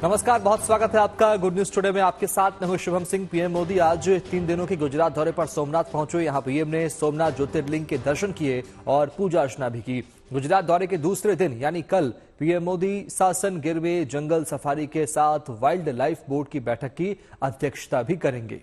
नमस्कार, बहुत स्वागत है आपका गुड न्यूज टुडे में। आपके साथ मैं हूं शुभम सिंह। पीएम मोदी आज 3 दिनों के गुजरात दौरे पर सोमनाथ पहुंचे। यहां पीएम ने सोमनाथ ज्योतिर्लिंग के दर्शन किए और पूजा अर्चना भी की। गुजरात दौरे के दूसरे दिन यानी कल पीएम मोदी सासन गिर में जंगल सफारी के साथ वाइल्ड लाइफ बोर्ड की बैठक की अध्यक्षता भी करेंगे।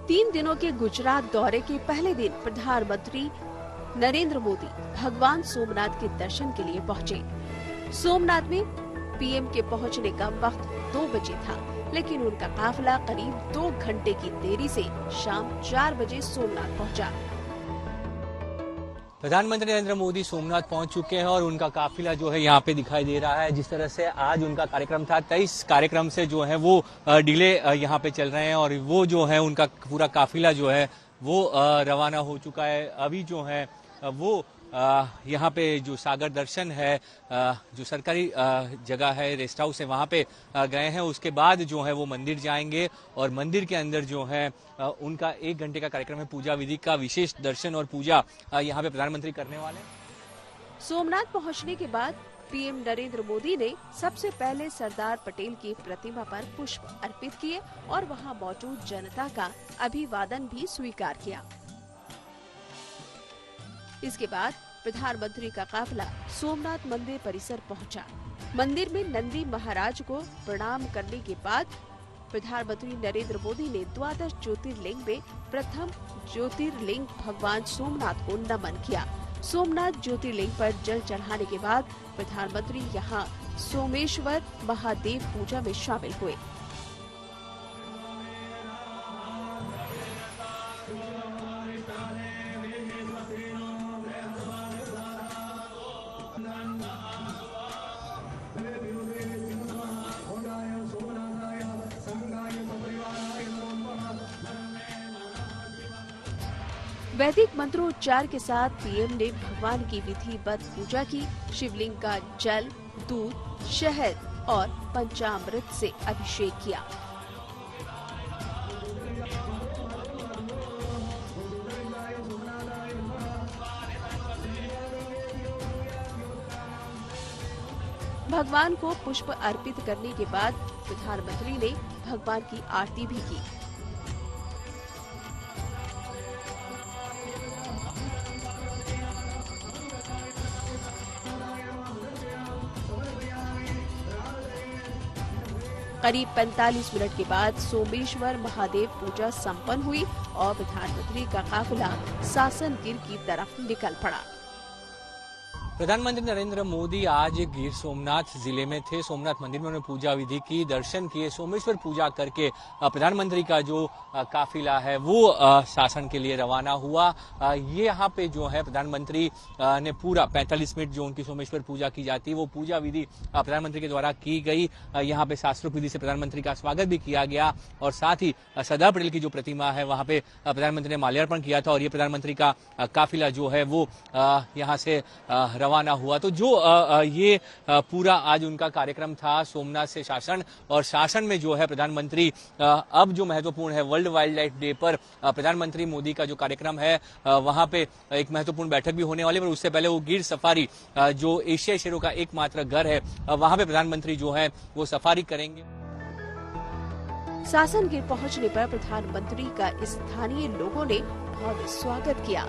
तीन दिनों के गुजरात दौरे के पहले दिन प्रधानमंत्री नरेंद्र मोदी भगवान सोमनाथ के दर्शन के लिए पहुंचे। सोमनाथ में पीएम के पहुंचने का वक्त 2 बजे था, लेकिन उनका काफिला करीब 2 घंटे की देरी से शाम 4 बजे सोमनाथ पहुंचा। प्रधानमंत्री नरेंद्र मोदी सोमनाथ पहुंच चुके हैं और उनका काफिला जो है यहाँ पे दिखाई दे रहा है। जिस तरह से आज उनका कार्यक्रम था, 23 कार्यक्रम से जो है वो डिले यहाँ पे चल रहे हैं और वो जो है उनका पूरा काफिला जो है वो रवाना हो चुका है। अभी जो है वो यहाँ पे जो सागर दर्शन है, जो सरकारी जगह है, रेस्ट हाउस है, वहाँ पे गए हैं। उसके बाद जो है वो मंदिर जाएंगे और मंदिर के अंदर जो है उनका 1 घंटे का कार्यक्रम है। पूजा विधि का विशेष दर्शन और पूजा यहाँ पे प्रधानमंत्री करने वाले हैं। सोमनाथ पहुंचने के बाद पीएम नरेंद्र मोदी ने सबसे पहले सरदार पटेल की प्रतिमा पर पुष्प अर्पित किए और वहां मौजूद जनता का अभिवादन भी स्वीकार किया। इसके बाद प्रधानमंत्री का काफिला सोमनाथ मंदिर परिसर पहुंचा। मंदिर में नंदी महाराज को प्रणाम करने के बाद प्रधानमंत्री नरेंद्र मोदी ने 12 ज्योतिर्लिंग में प्रथम ज्योतिर्लिंग भगवान सोमनाथ को नमन किया। सोमनाथ ज्योतिर्लिंग पर जल चढ़ाने के बाद प्रधानमंत्री यहां सोमेश्वर महादेव पूजा में शामिल हुए। वैदिक मंत्रोच्चार के साथ पीएम ने भगवान की विधिवत पूजा की। शिवलिंग का जल, दूध, शहद और पंचामृत से अभिषेक किया। भगवान को पुष्प अर्पित करने के बाद प्रधानमंत्री ने भगवान की आरती भी की। करीब 45 मिनट के बाद सोमेश्वर महादेव पूजा संपन्न हुई और प्रधानमंत्री का काफिला सासन गिर की तरफ निकल पड़ा। प्रधानमंत्री नरेंद्र मोदी आज गिर सोमनाथ जिले में थे। सोमनाथ मंदिर में उन्होंने पूजा विधि की, दर्शन किए। सोमेश्वर पूजा करके प्रधानमंत्री का जो काफिला है वो शासन के लिए रवाना हुआ। ये यहाँ पे जो है प्रधानमंत्री ने पूरा 45 मिनट जो उनकी सोमेश्वर पूजा की जाती है वो पूजा विधि प्रधानमंत्री के द्वारा की गई। यहाँ पे शास्त्रोक्त विधि से प्रधानमंत्री का स्वागत भी किया गया और साथ ही सरदार पटेल की जो प्रतिमा है वहाँ पे प्रधानमंत्री ने माल्यार्पण किया था और ये प्रधानमंत्री का काफिला जो है वो यहाँ से रवाना हुआ। तो जो ये पूरा आज उनका कार्यक्रम था सोमनाथ से शासन, और शासन में जो है प्रधानमंत्री अब जो महत्वपूर्ण है वर्ल्ड वाइल्ड लाइफ डे पर प्रधानमंत्री मोदी का जो कार्यक्रम है वहां पे एक महत्वपूर्ण बैठक भी होने वाली है। पर उससे पहले वो गिर सफारी जो एशियाई शेरों का एकमात्र घर है वहां पे प्रधानमंत्री जो है वो सफारी करेंगे। सासन गिर पहुंचने पर प्रधानमंत्री का स्थानीय लोगों ने भव्य स्वागत किया।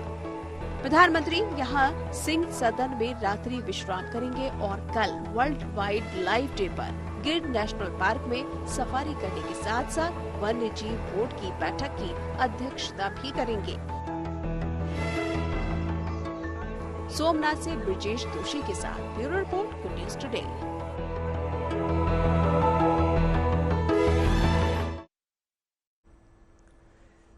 प्रधानमंत्री यहां सिंह सदन में रात्रि विश्राम करेंगे और कल वर्ल्ड वाइल्ड लाइफ डे पर गिर नेशनल पार्क में सफारी करने के साथ साथ वन्य जीव बोर्ड की बैठक की अध्यक्षता भी करेंगे। सोमनाथ से ब्रिजेश दोषी के साथ bureau report, good news today.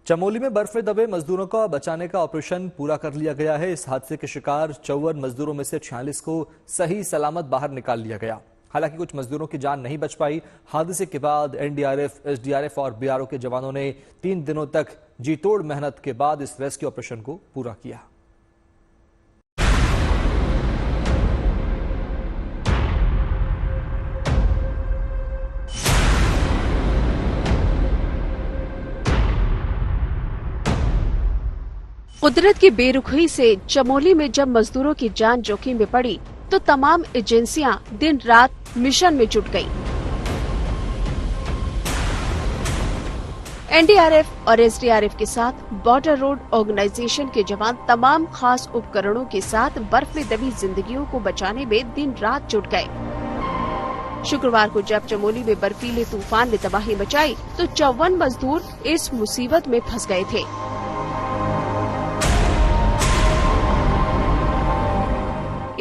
Chamoli में बर्फ में दबे मजदूरों को बचाने का ऑपरेशन पूरा कर लिया गया है। इस हादसे के शिकार 54 मजदूरों में से 46 को सही सलामत बाहर निकाल लिया गया। हालांकि कुछ मजदूरों की जान नहीं बच पाई। हादसे के बाद एनडीआरएफ, एसडीआरएफ और बीआरओ के जवानों ने 3 दिनों तक जी तोड़ मेहनत के बाद इस रेस्क्यू ऑपरेशन को पूरा किया। कुदरत की बेरुखी से चमोली में जब मजदूरों की जान जोखिम में पड़ी तो तमाम एजेंसियां दिन रात मिशन में जुट गईं। एनडीआरएफ और एसडीआरएफ के साथ बॉर्डर रोड ऑर्गेनाइजेशन के जवान तमाम खास उपकरणों के साथ बर्फ में दबी जिंदगियों को बचाने में दिन रात जुट गए। शुक्रवार को जब चमोली में बर्फीले तूफान ने तबाही मचाई तो 54 मजदूर इस मुसीबत में फंस गए थे।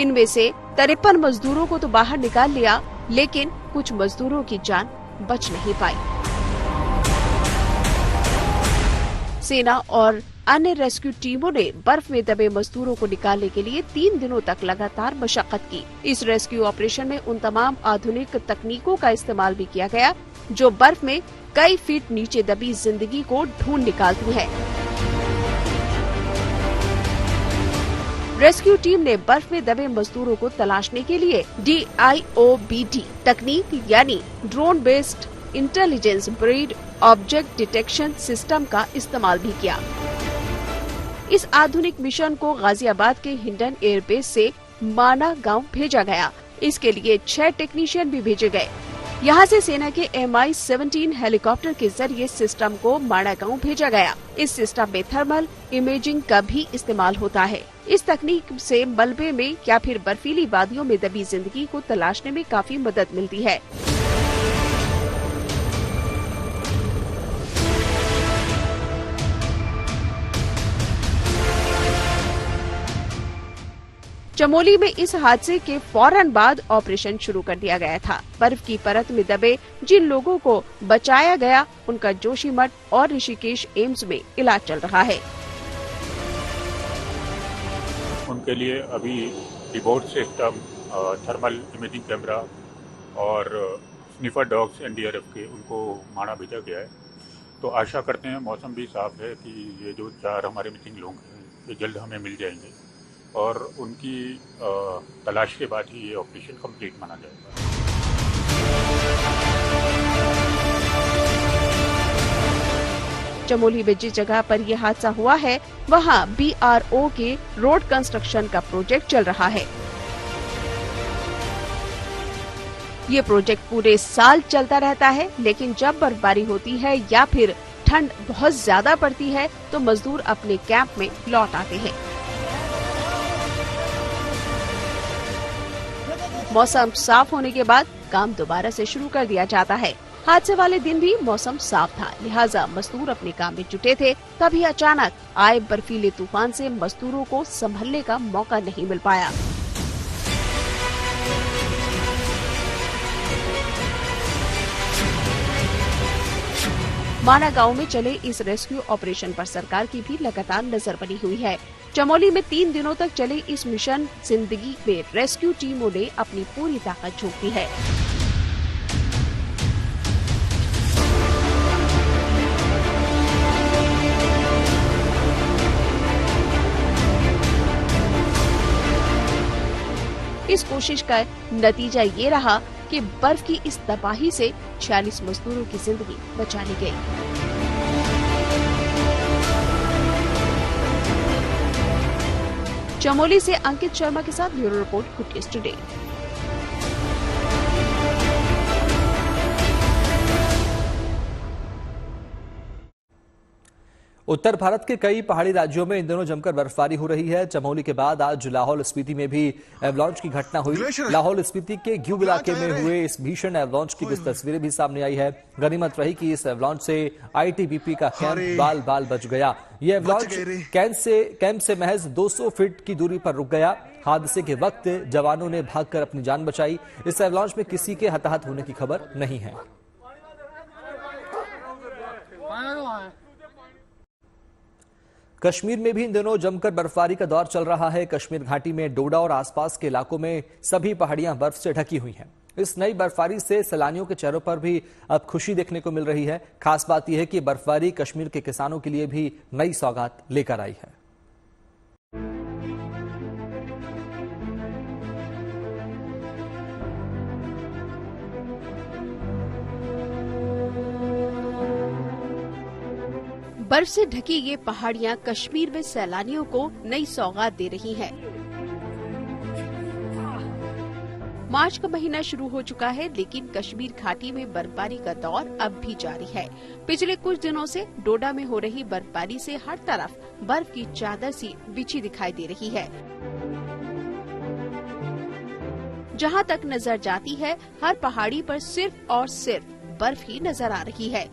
इनमें से 53 मजदूरों को तो बाहर निकाल लिया, लेकिन कुछ मजदूरों की जान बच नहीं पाई। सेना और अन्य रेस्क्यू टीमों ने बर्फ में दबे मजदूरों को निकालने के लिए 3 दिनों तक लगातार मशक्कत की। इस रेस्क्यू ऑपरेशन में उन तमाम आधुनिक तकनीकों का इस्तेमाल भी किया गया जो बर्फ में कई फीट नीचे दबी जिंदगी को ढूंढ निकालती है। रेस्क्यू टीम ने बर्फ में दबे मजदूरों को तलाशने के लिए DIOBD तकनीक यानी drone based intelligence based object detection system का इस्तेमाल भी किया। इस आधुनिक मिशन को गाजियाबाद के हिंडन एयरबेस से माना गांव भेजा गया। इसके लिए 6 टेक्नीशियन भी भेजे गए। यहाँ से सेना के MI-17 हेलीकॉप्टर के जरिए सिस्टम को माना गांव भेजा गया। इस सिस्टम में थर्मल इमेजिंग का भी इस्तेमाल होता है। इस तकनीक से मलबे में या फिर बर्फीली वादियों में दबी जिंदगी को तलाशने में काफी मदद मिलती है। चमोली में इस हादसे के फौरन बाद ऑपरेशन शुरू कर दिया गया था। बर्फ की परत में दबे जिन लोगों को बचाया गया उनका जोशीमठ और ऋषिकेश एम्स में इलाज चल रहा है। उनके लिए अभी report system, thermal imaging camera और स्निफर डॉग्स एनडीआरएफ के उनको माना भेजा गया है। तो आशा करते हैं, मौसम भी साफ है, कि ये जो 4 हमारे मिसिंग लोग हैं ये जल्द हमें मिल जाएंगे और उनकी तलाश के बाद ही ये ऑपरेशन कंप्लीट माना जाएगा। चमोली में जिस जगह पर यह हादसा हुआ है वहां BRO के रोड कंस्ट्रक्शन का प्रोजेक्ट चल रहा है। ये प्रोजेक्ट पूरे साल चलता रहता है, लेकिन जब बर्फबारी होती है या फिर ठंड बहुत ज्यादा पड़ती है तो मजदूर अपने कैंप में लौट आते हैं। मौसम साफ होने के बाद काम दोबारा से शुरू कर दिया जाता है। हादसे वाले दिन भी मौसम साफ था, लिहाजा मजदूर अपने काम में जुटे थे। तभी अचानक आए बर्फीले तूफान से मजदूरों को संभलने का मौका नहीं मिल पाया। माना गांव में चले इस रेस्क्यू ऑपरेशन पर सरकार की भी लगातार नजर बनी हुई है। चमोली में 3 दिनों तक चले इस मिशन जिंदगी में रेस्क्यू टीमों ने अपनी पूरी ताकत झोंक दी है। इस कोशिश का नतीजा ये रहा कि बर्फ की इस तबाही से 46 मजदूरों की जिंदगी बचा ली गई। चमोली से अंकित शर्मा के साथ bureau report, good news today. उत्तर भारत के कई पहाड़ी राज्यों में इन दिनों जमकर बर्फबारी हो रही है। चमोली के बाद आज लाहौल स्पीति में भी एवलांच की घटना हुई। लाहौल स्पीति के ग्यूब इलाके में हुए इस भीषण एवलांच की कुछ तस्वीरें भी सामने आई है। गनीमत रही कि इस एवलांच से आईटीबीपी का कैंप बाल बाल बच गया। ये एवलांच कैंप से महज 200 फीट की दूरी पर रुक गया। हादसे के वक्त जवानों ने भागकर अपनी जान बचाई। इस एवलांच में किसी के हताहत होने की खबर नहीं है। कश्मीर में भी इन दिनों जमकर बर्फबारी का दौर चल रहा है। कश्मीर घाटी में डोडा और आसपास के इलाकों में सभी पहाड़ियां बर्फ से ढकी हुई हैं। इस नई बर्फबारी से सैलानियों के चेहरों पर भी अब खुशी देखने को मिल रही है। खास बात यह है कि बर्फबारी कश्मीर के किसानों के लिए भी नई सौगात लेकर आई है। बर्फ से ढकी ये पहाड़ियां कश्मीर में सैलानियों को नई सौगात दे रही हैं। मार्च का महीना शुरू हो चुका है, लेकिन कश्मीर घाटी में बर्फबारी का दौर अब भी जारी है। पिछले कुछ दिनों से डोडा में हो रही बर्फबारी से हर तरफ बर्फ की चादर सी बिछी दिखाई दे रही है। जहां तक नजर जाती है, हर पहाड़ी पर सिर्फ और सिर्फ बर्फ ही नजर आ रही है।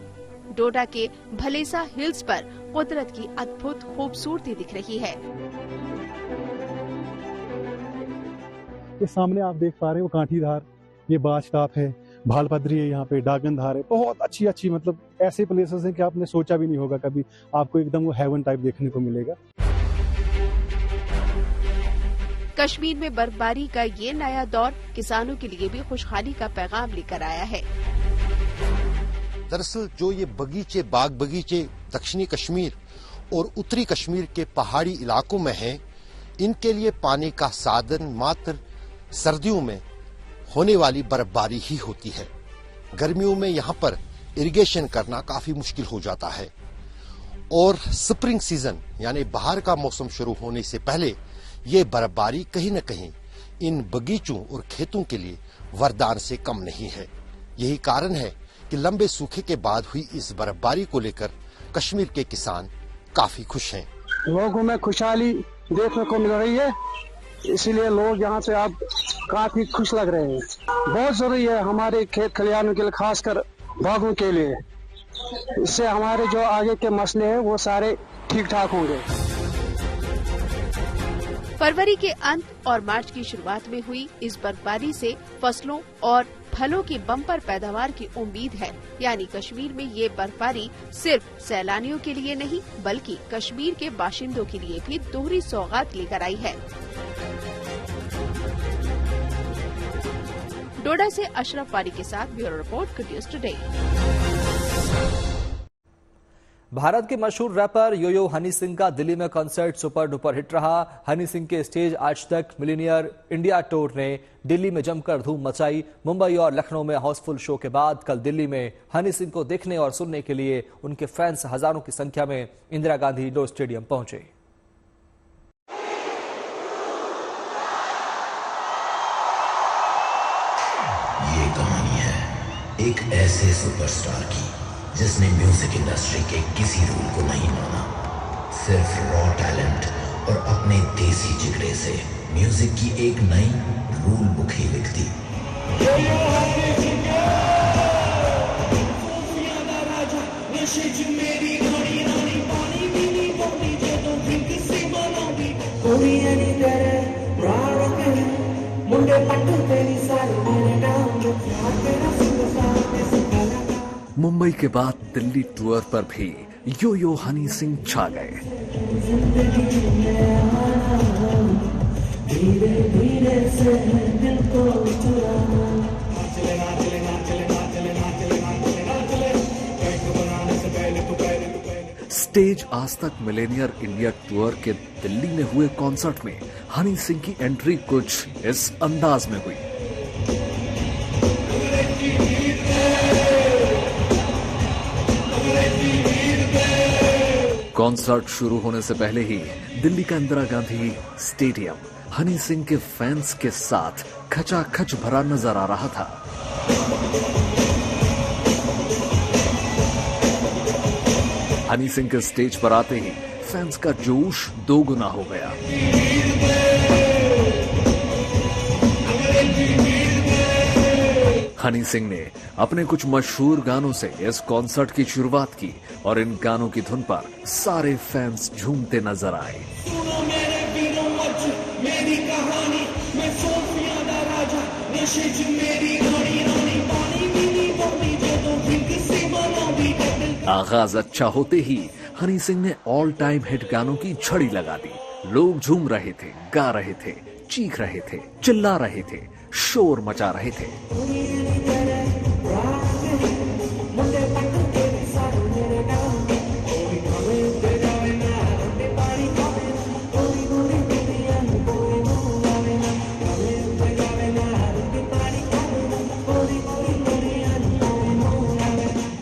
डोडा के भलेसा हिल्स पर कुदरत की अद्भुत खूबसूरती दिख रही है। ये सामने आप देख पा रहे हो कांठी धार, ये बाज टाप है, भालपद्री है, यहाँ पे डागन धार है। बहुत अच्छी मतलब ऐसे प्लेसेस हैं कि आपने सोचा भी नहीं होगा कभी आपको एकदम वो हेवन टाइप देखने को मिलेगा। कश्मीर में बर्फबारी का ये नया दौर किसानों के लिए भी खुशहाली का पैगाम लेकर आया है। दरअसल जो ये बगीचे, बाग बगीचे दक्षिणी कश्मीर और उत्तरी कश्मीर के पहाड़ी इलाकों में हैं, इनके लिए पानी का साधन मात्र सर्दियों में होने वाली बर्फबारी ही होती है। गर्मियों में यहाँ पर इरिगेशन करना काफी मुश्किल हो जाता है और स्प्रिंग सीजन यानी बाहर का मौसम शुरू होने से पहले ये बर्फबारी कहीं न कहीं इन बगीचों और खेतों के लिए वरदान से कम नहीं है। यही कारण है कि लंबे सूखे के बाद हुई इस बर्फबारी को लेकर कश्मीर के किसान काफी खुश हैं। लोगों में खुशहाली देखने को मिल रही है, इसीलिए लोग यहाँ से अब काफी खुश लग रहे हैं। बहुत जरूरी है हमारे खेत खलिहानों के लिए, खासकर बागों के लिए। इससे हमारे जो आगे के मसले हैं वो सारे ठीक ठाक होंगे। फरवरी के अंत और मार्च की शुरुआत में हुई इस बर्फबारी से फसलों और फलों की बम्पर पैदावार की उम्मीद है। यानी कश्मीर में ये बर्फबारी सिर्फ सैलानियों के लिए नहीं, बल्कि कश्मीर के बाशिंदों के लिए भी दोहरी सौगात लेकर आई है। डोडा से अशरफ वारी के साथ bureau report, good news today. Bharat के मशहूर रैपर यो-यो हनी सिंह का दिल्ली में कॉन्सर्ट सुपर डुपर हिट रहा। हनी सिंह के स्टेज आज तक मिलीनियर इंडिया टूर ने दिल्ली में जमकर धूम मचाई। मुंबई और लखनऊ में हाउसफुल शो के बाद कल दिल्ली में हनी सिंह को देखने और सुनने के लिए उनके फैंस हजारों की संख्या में इंदिरा गांधी इंडोर स्टेडियम पहुंचे। ये कहानी है एक ऐसे सुपरस्टार की जिसने म्यूजिक इंडस्ट्री के किसी रूल को नहीं माना। सिर्फ रॉ टैलेंट और अपने देसी जिगरे से म्यूजिक की एक नई रूल बुक ही लिख दी। मुंबई के बाद दिल्ली टूर पर भी यो-यो हनी सिंह छा गए। स्टेज आज तक मिलेनियर इंडिया टूर के दिल्ली में हुए कॉन्सर्ट में हनी सिंह की एंट्री कुछ इस अंदाज में हुई। कॉन्सर्ट शुरू होने से पहले ही दिल्ली का इंदिरा गांधी स्टेडियम हनी सिंह के फैंस के साथ खचाखच भरा नजर आ रहा था। हनी सिंह के स्टेज पर आते ही फैंस का जोश दोगुना हो गया। हनी सिंह ने अपने कुछ मशहूर गानों से इस कॉन्सर्ट की शुरुआत की और इन गानों की धुन पर सारे फैंस झूमते नजर आए। आगाज अच्छा होते ही हनी सिंह ने ऑल टाइम हिट गानों की झड़ी लगा दी। लोग झूम रहे थे, गा रहे थे, चीख रहे थे, चिल्ला रहे थे, शोर मचा रहे थे।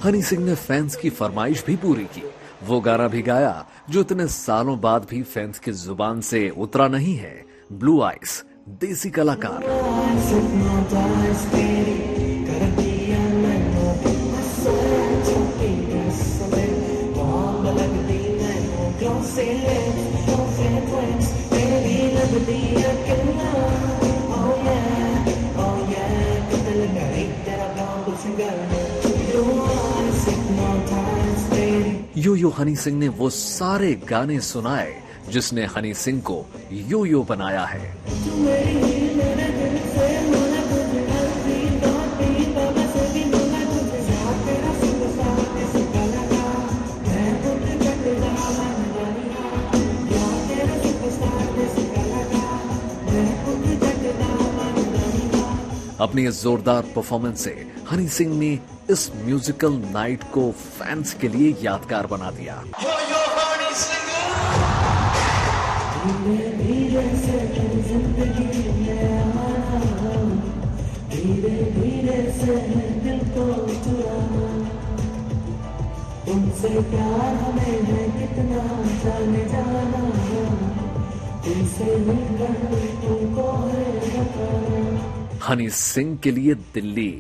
हनी सिंह ने फैंस की फरमाइश भी पूरी की। वो गाना भी गाया जो इतने सालों बाद भी फैंस की जुबान से उतरा नहीं है, ब्लू आइज, देसी कलाकार। यो यो हनी सिंह ने वो सारे गाने सुनाए जिसने हनी सिंह को यो यो बनाया है। अपनी इस जोरदार परफॉर्मेंस से हनी सिंह ने इस म्यूजिकल नाइट को फैंस के लिए यादगार बना दिया। तुमसे प्यार हमें है कितना जाने जाना, तुमसे मिलकर तुमको है बताना। हनी सिंह के लिए दिल्ली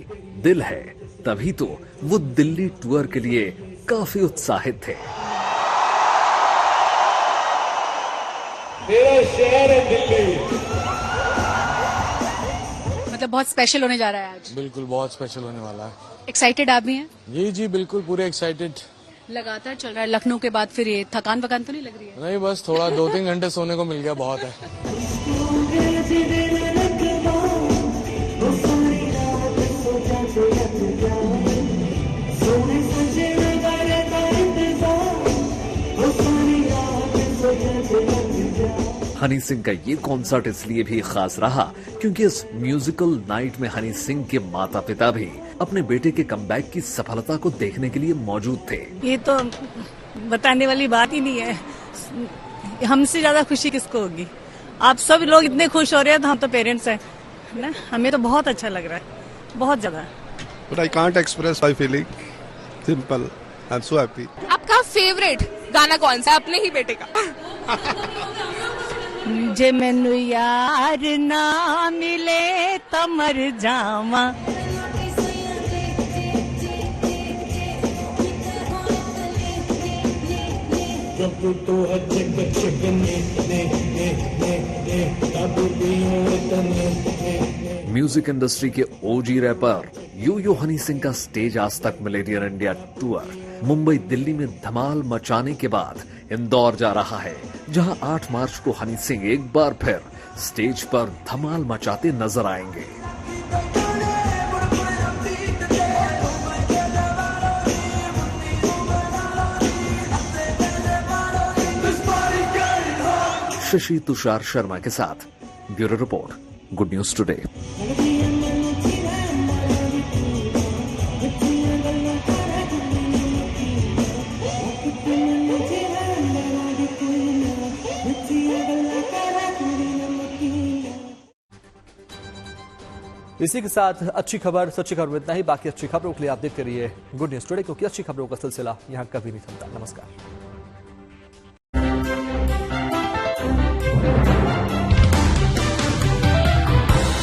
दिल है, तभी तो वो दिल्ली टूर के लिए काफी उत्साहित थे। मेरा शहर है दिल्ली। मतलब बहुत स्पेशल होने जा रहा है आज। बिल्कुल बहुत स्पेशल होने वाला है। एक्साइटेड आप भी हैं? जी जी बिल्कुल पूरे एक्साइटेड। लगातार चल रहा है लखनऊ के बाद, फिर ये थकान वकान तो नहीं लग रही है? नहीं, बस थोड़ा 2-3 घंटे सोने को मिल गया, बहुत है। हनी सिंह का ये कॉन्सर्ट इसलिए भी खास रहा क्योंकि इस म्यूजिकल नाइट में हनी सिंह के माता पिता भी अपने बेटे के कमबैक की सफलता को देखने के लिए मौजूद थे। ये तो बताने वाली बात ही नहीं है, हमसे ज्यादा खुशी किसको होगी। आप सब लोग इतने खुश हो रहे हैं तो हम तो पेरेंट्स हैं ना, हमें तो बहुत अच्छा लग रहा है, बहुत ज्यादा। But I can't express my feeling. Simple. I'm so happy. आपका फेवरेट गाना कौन सा है अपने ही बेटे का? जे मैनू यार ना मिले तो मर जावा। म्यूजिक इंडस्ट्री के ओजी रैपर यो यो हनी सिंह का स्टेज आज तक Millionaire India tour Mumbai Delhi में धमाल मचाने के बाद इंदौर जा रहा है, जहां 8 मार्च को हनी सिंह एक बार फिर स्टेज पर धमाल मचाते नजर आएंगे। शशि तुषार शर्मा के साथ bureau report, good news today. इसी के साथ अच्छी खबर, सच्ची खबर इतना ही। बाकी अच्छी खबरों के लिए आप देखते रहिए गुड न्यूज टुडे, क्योंकि अच्छी खबरों का सिलसिला यहां कभी नहीं थमता। नमस्कार।